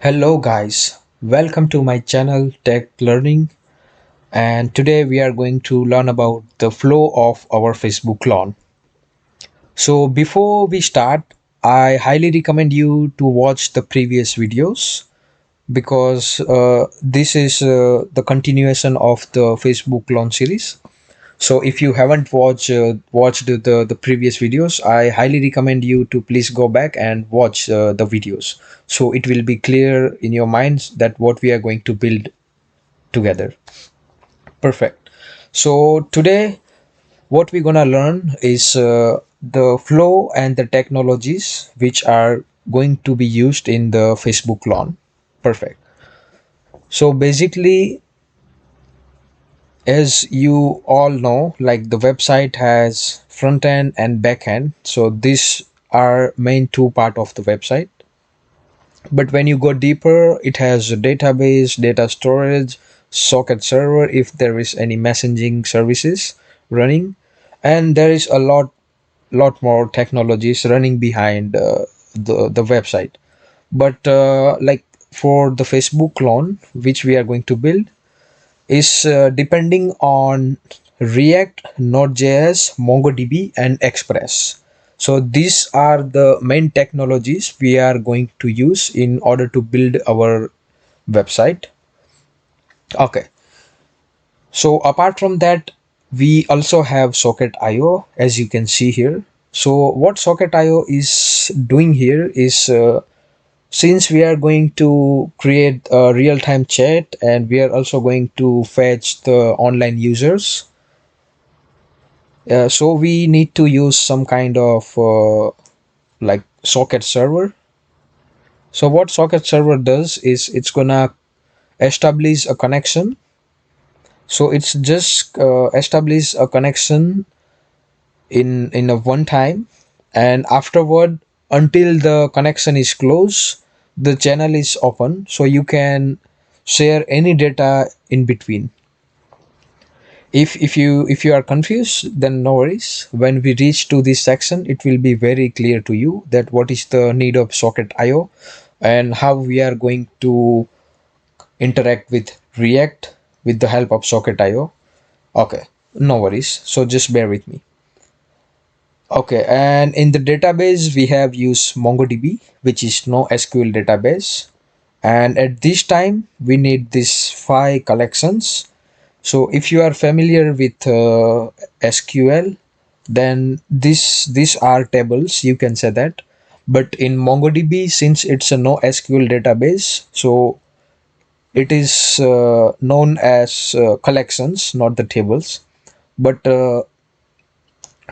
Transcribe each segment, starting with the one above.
Hello guys, welcome to my channel Tech Learning, and today we are going to learn about the flow of our Facebook clone. So before we start, I highly recommend you to watch the previous videos because this is the continuation of the Facebook clone series. So if you haven't watched the previous videos, I highly recommend you to please go back and watch the videos. So it will be clear in your minds that what we are going to build together. Perfect. So today what we're gonna learn is the flow and the technologies which are going to be used in the Facebook launch. Perfect. So basically, as you all know, like the website has front end and back end, so these are main two part of the website. But when you go deeper, it has a database, data storage, socket server if there is any messaging services running, and there is a lot more technologies running behind the website. But like for the Facebook clone which we are going to build is depending on React, Node.js, MongoDB, and Express. So these are the main technologies we are going to use in order to build our website. Okay. So apart from that, we also have Socket.io as you can see here. So what Socket.io is doing here is since we are going to create a real-time chat and we are also going to fetch the online users, so we need to use some kind of like socket server. So what socket server does is it's gonna establish a connection. So it's just establish a connection in a one time, and afterward, until the connection is closed, the channel is open so you can share any data in between. If you are confused, then no worries. When we reach to this section, it will be very clear to you that what is the need of Socket.io and how we are going to interact with React with the help of Socket.io. Okay, no worries, so just bear with me. Okay, and in the database we have used MongoDB, which is no SQL database, and at this time we need these five collections. So if you are familiar with SQL, then these are tables, you can say that. But in MongoDB, since it's a no SQL database, so it is known as collections, not the tables. But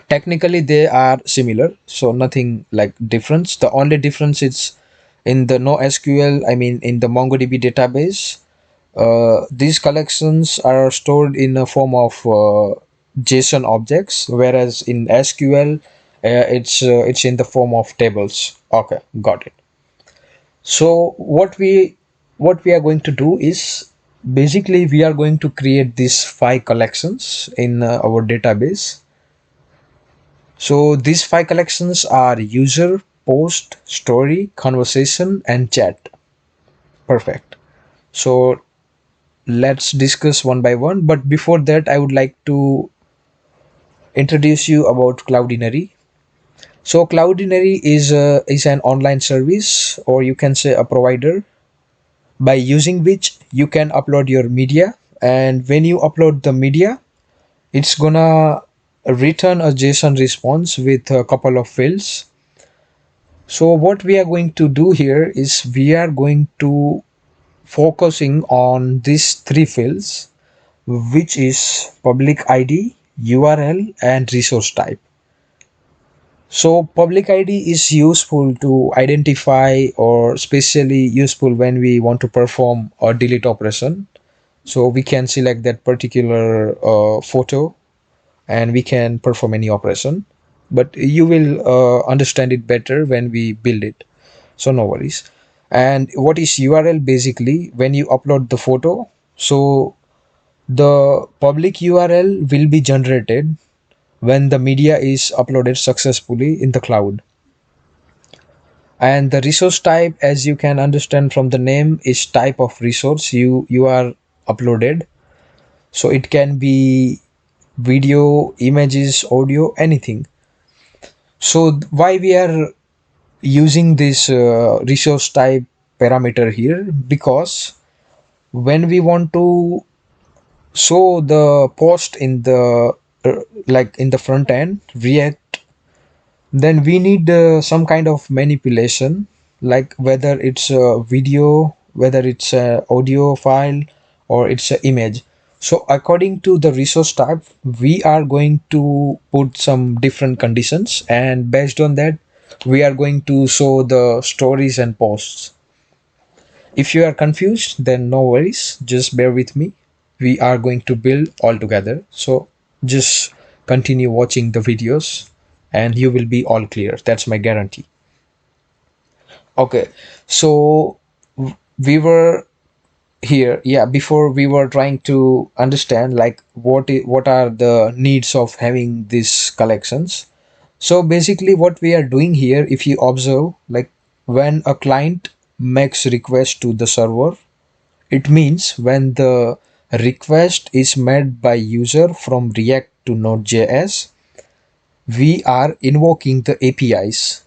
technically they are similar, so nothing like difference. The only difference is in the no SQL, I mean in the MongoDB database, these collections are stored in a form of JSON objects, whereas in SQL, it's in the form of tables. Okay, got it. So what we are going to do is basically we are going to create these five collections in our database. So these five collections are user, post, story, conversation, and chat. Perfect. So let's discuss one by one. But before that, I would like to introduce you about Cloudinary. So Cloudinary is an online service, or you can say a provider, by using which you can upload your media. And when you upload the media, it's gonna return a JSON response with a couple of fields. So what we are going to do here is we are going to focusing on these three fields, which is public ID, URL, and resource type. So public ID is useful to identify or especially useful when we want to perform a delete operation. So we can select that particular photo and we can perform any operation. But you will understand it better when we build it. So no worries. And what is URL? Basically, when you upload the photo, so the public URL will be generated when the media is uploaded successfully in the cloud. And the resource type, as you can understand from the name, is type of resource you are uploaded. So it can be video, images, audio, anything. So why we are using this resource type parameter here? Because when we want to show the post in the like in the front end React, then we need some kind of manipulation, like whether it's a video, whether it's a audio file, or it's an image. So according to the resource type, we are going to put some different conditions, and based on that we are going to show the stories and posts. If you are confused, then no worries, just bear with me. We are going to build all together. So just continue watching the videos and you will be all clear. That's my guarantee. Okay, so we were here, yeah, before we were trying to understand like what are the needs of having these collections. So basically what we are doing here, if you observe, like when a client makes request to the server, it means when the request is made by user from React to Node.js, we are invoking the APIs.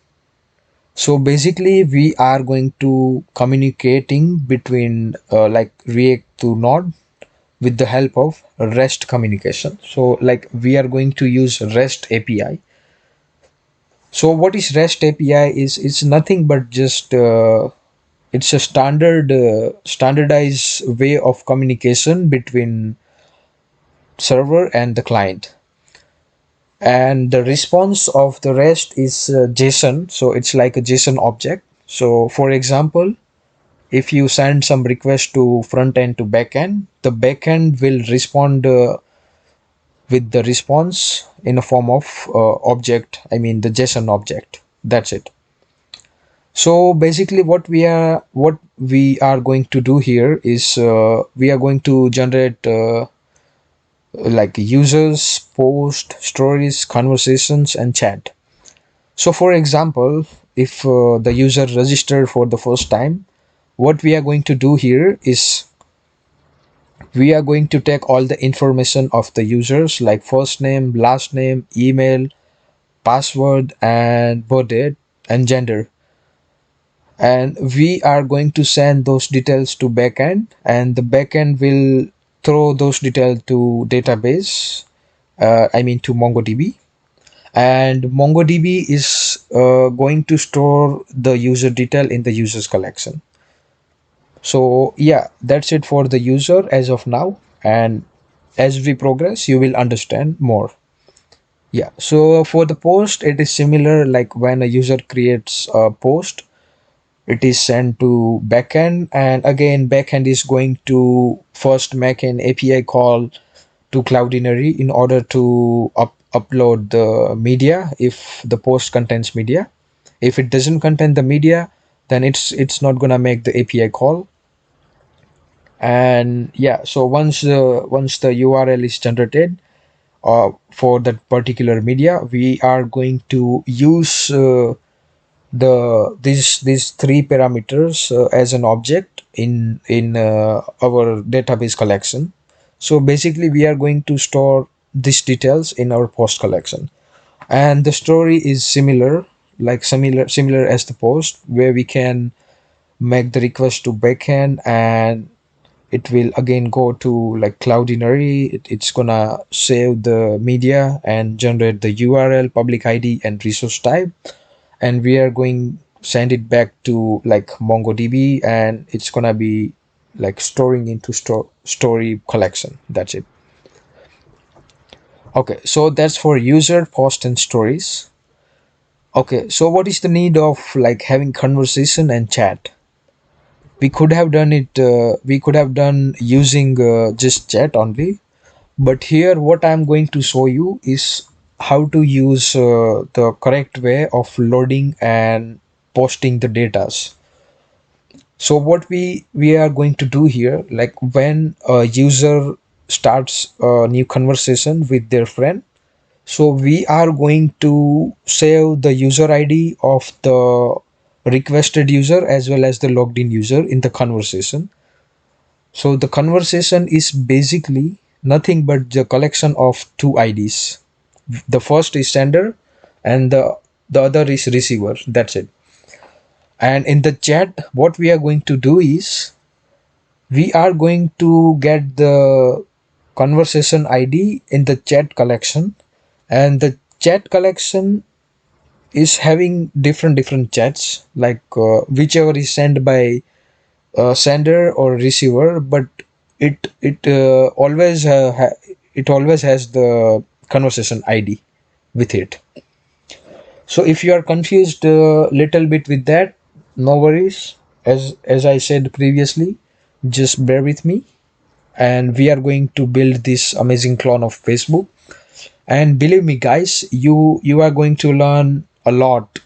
So basically we are going to communicating between like React to Node with the help of REST communication. So like we are going to use REST API. So what is REST API is, it's nothing but just it's a standardized way of communication between server and the client. And the response of the REST is JSON, so it's like a JSON object. So for example, if you send some request to front end to back end, the back end will respond with the response in a form of object, I mean the JSON object. That's it. So basically what we are going to do here is we are going to generate like users, post, stories, conversations, and chat. So for example, if the user registered for the first time, what we are going to do here is we are going to take all the information of the users like first name, last name, email, password, and birth date and gender. And we are going to send those details to backend, and the backend will throw those details to database, I mean to MongoDB. And MongoDB is going to store the user detail in the users collection. So yeah, that's it for the user as of now, and as we progress you will understand more. Yeah, so for the post it is similar, like when a user creates a post, it is sent to backend, and again backend is going to first make an API call to Cloudinary in order to upload the media if the post contains media. If it doesn't contain the media, then it's not gonna make the API call. And yeah, so once the URL is generated for that particular media, we are going to use these three parameters as an object in our database collection. So basically we are going to store these details in our post collection, and the story is similar, like similar as the post, where we can make the request to backend, and it will again go to like Cloudinary. It's gonna save the media and generate the URL, public ID, and resource type, and we are going send it back to like MongoDB, and it's gonna be like storing into story collection. That's it. Okay, so that's for user, post, and stories. Okay, so what is the need of like having conversation and chat? We could have done it, we could have done using just chat only, but here what I'm going to show you is how to use the correct way of loading and posting the datas. So what we are going to do here, like when a user starts a new conversation with their friend, so we are going to save the user ID of the requested user as well as the logged in user in the conversation. So the conversation is basically nothing but the collection of two IDs. The first is sender and the other is receiver. That's it. And in the chat, what we are going to do is we are going to get the conversation ID in the chat collection, and the chat collection is having different chats, like whichever is sent by sender or receiver, but it always has the conversation ID with it. So if you are confused a little bit with that, no worries. As I said previously, just bear with me, and we are going to build this amazing clone of Facebook. And believe me, guys, you are going to learn a lot.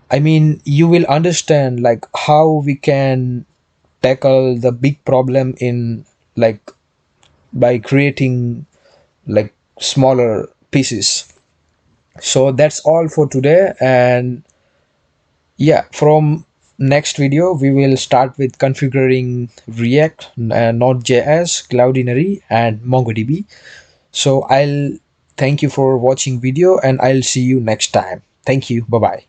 I mean, you will understand like how we can tackle the big problem in, like, by creating like smaller pieces. So that's all for today, and yeah, from next video we will start with configuring React, Node.js, Cloudinary, and MongoDB. So I'll thank you for watching video, and I'll see you next time. Thank you. Bye bye.